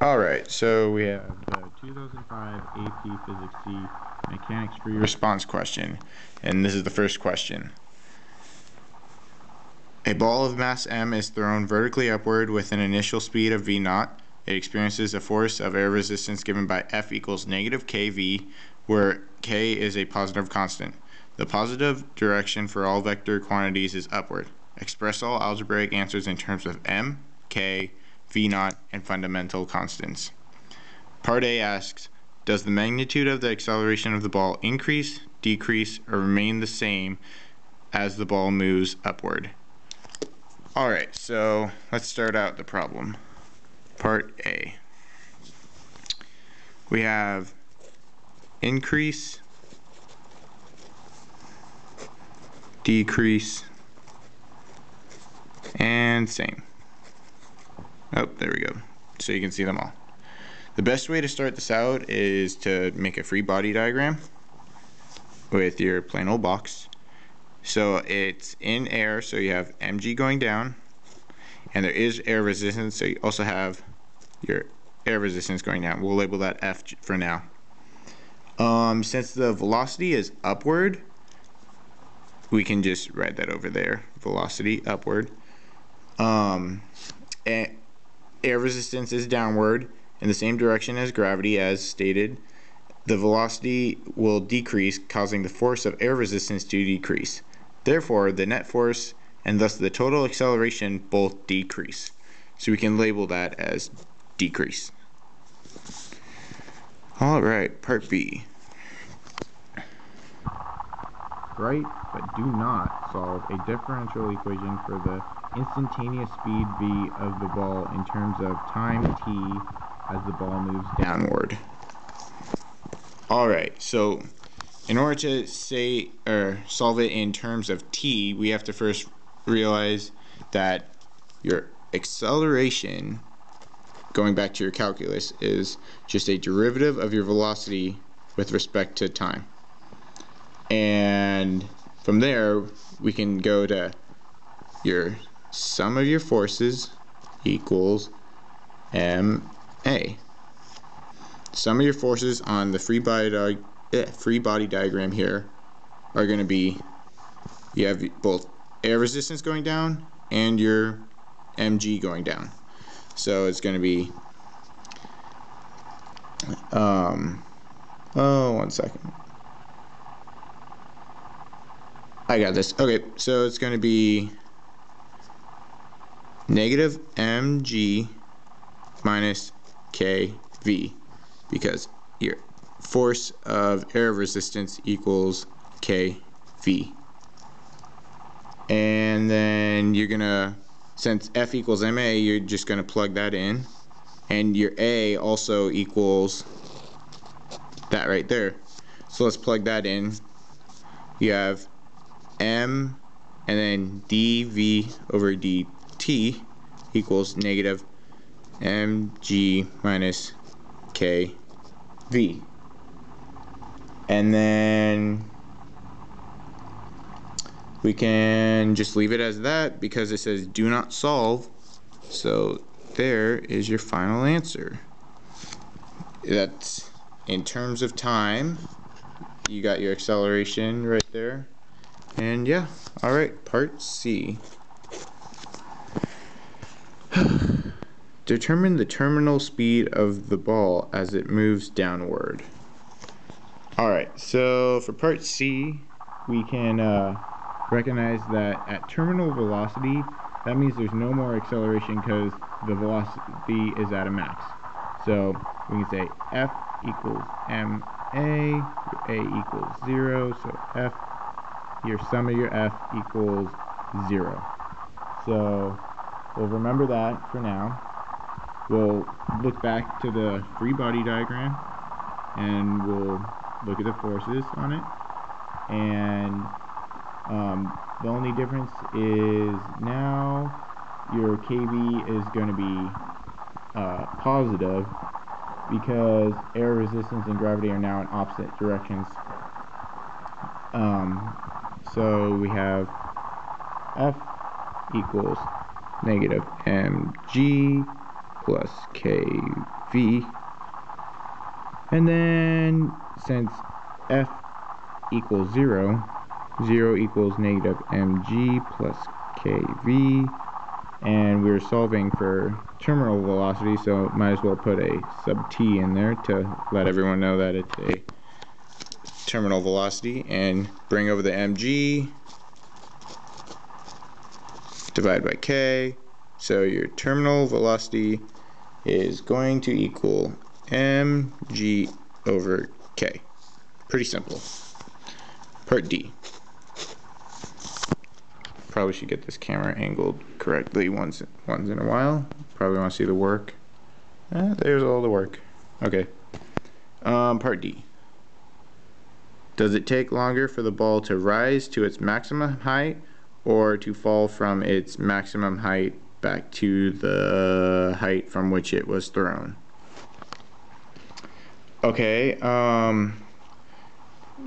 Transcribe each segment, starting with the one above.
Alright, so we have the 2005 AP Physics C Mechanics Free Response question, and this is the first question. A ball of mass m is thrown vertically upward with an initial speed of v0. It experiences a force of air resistance given by F equals negative kV, where k is a positive constant. The positive direction for all vector quantities is upward. Express all algebraic answers in terms of m, k, v0, and fundamental constants. Part A asks, does the magnitude of the acceleration of the ball increase, decrease, or remain the same as the ball moves upward? Alright, so let's start out the problem. Part A. We have increase, decrease, and same. Oh, there we go. So you can see them all. The best way to start this out is to make a free body diagram with your plain old box. So it's in air, so you have mg going down, and there is air resistance, so you also have your air resistance going down. We'll label that F for now. Since the velocity is upward, we can just write that over there. Velocity upward. And air resistance is downward in the same direction as gravity, as stated. The velocity will decrease, causing the force of air resistance to decrease. Therefore, the net force and thus the total acceleration both decrease. So we can label that as decrease. Alright, part B. Write, but do not solve a differential equation for the instantaneous speed v of the ball in terms of time t as the ball moves downward. Alright, so in order to say or solve it in terms of t, we have to first realize that your acceleration, going back to your calculus, is just a derivative of your velocity with respect to time. And from there, we can go to your sum of your forces equals ma. Sum of your forces on the free body diagram here are going to be, you have both air resistance going down and your mg going down. So it's going to be, one second. I got this. Okay, so it's going to be negative mg minus kv, because your force of air resistance equals kv. And then you're gonna, since F equals ma, you're just gonna plug that in, and your A also equals that right there. So let's plug that in. You have m and then dv over dt equals negative mg minus kv. And then we can just leave it as that because it says do not solve. So there is your final answer. That's in terms of time. You got your acceleration right there. And yeah, alright, part C. Determine the terminal speed of the ball as it moves downward. Alright, so for part C, we can recognize that at terminal velocity, that means there's no more acceleration because the velocity is at a max. So we can say F equals ma, A equals 0, so F, your sum of your F equals 0. So we'll remember that for now. We'll look back to the free body diagram and we'll look at the forces on it. And the only difference is now your kV is going to be positive because air resistance and gravity are now in opposite directions. So we have F equals negative mg plus kv. And then since f equals 0, 0 equals negative mg plus kv, and we're solving for terminal velocity, so might as well put a sub t in there to let everyone know that it's a terminal velocity, and bring over the mg, divide by k, so your terminal velocity is going to equal mg over k. Pretty simple. Part D. Probably should get this camera angled correctly once in a while. Probably want to see the work. There's all the work. Okay. Part D. Does it take longer for the ball to rise to its maximum height or to fall from its maximum height back to the height from which it was thrown? Okay,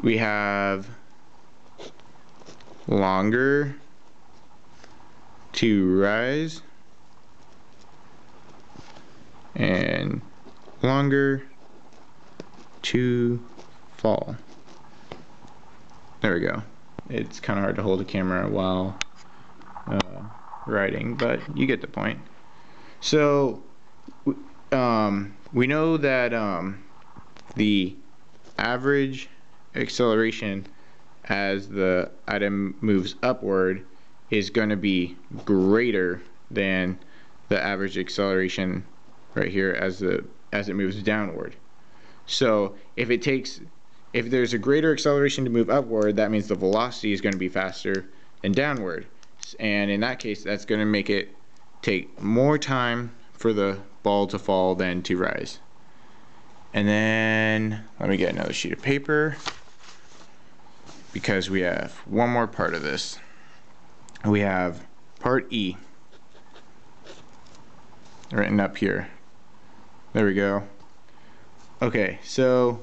we have longer to rise and longer to fall. There we go. It's kind of hard to hold a camera while writing, but you get the point. So we know that the average acceleration as the item moves upward is going to be greater than the average acceleration right here as it moves downward. So if there's a greater acceleration to move upward, that means the velocity is going to be faster than downward, and in that case that's going to make it take more time for the ball to fall than to rise. And then let me get another sheet of paper, because we have one more part of this. We have part E written up here. There we go. Okay, so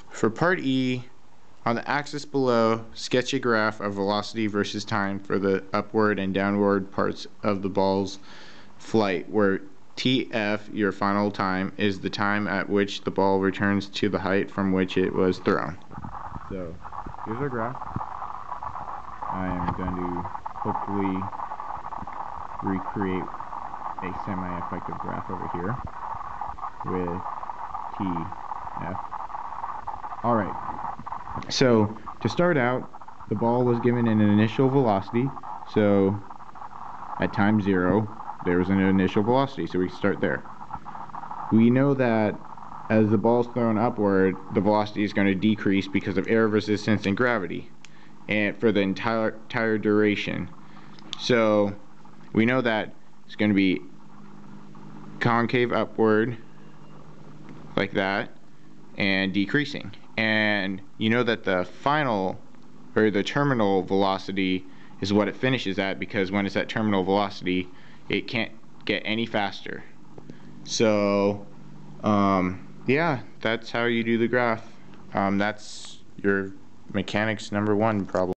for part E, on the axis below, sketch a graph of velocity versus time for the upward and downward parts of the ball's flight, where TF, your final time, is the time at which the ball returns to the height from which it was thrown. So here's our graph. I am going to hopefully recreate a semi-effective graph over here with TF. Alright, so to start out, the ball was given an initial velocity, so at time 0 there was an initial velocity, so we can start there. We know that as the ball is thrown upward, the velocity is going to decrease because of air resistance and gravity, and for the entire duration. So we know that it's going to be concave upward like that and decreasing. And you know that the final, or the terminal velocity, is what it finishes at, because when it's at terminal velocity it can't get any faster. So yeah, that's how you do the graph. That's your mechanics number 1 problem.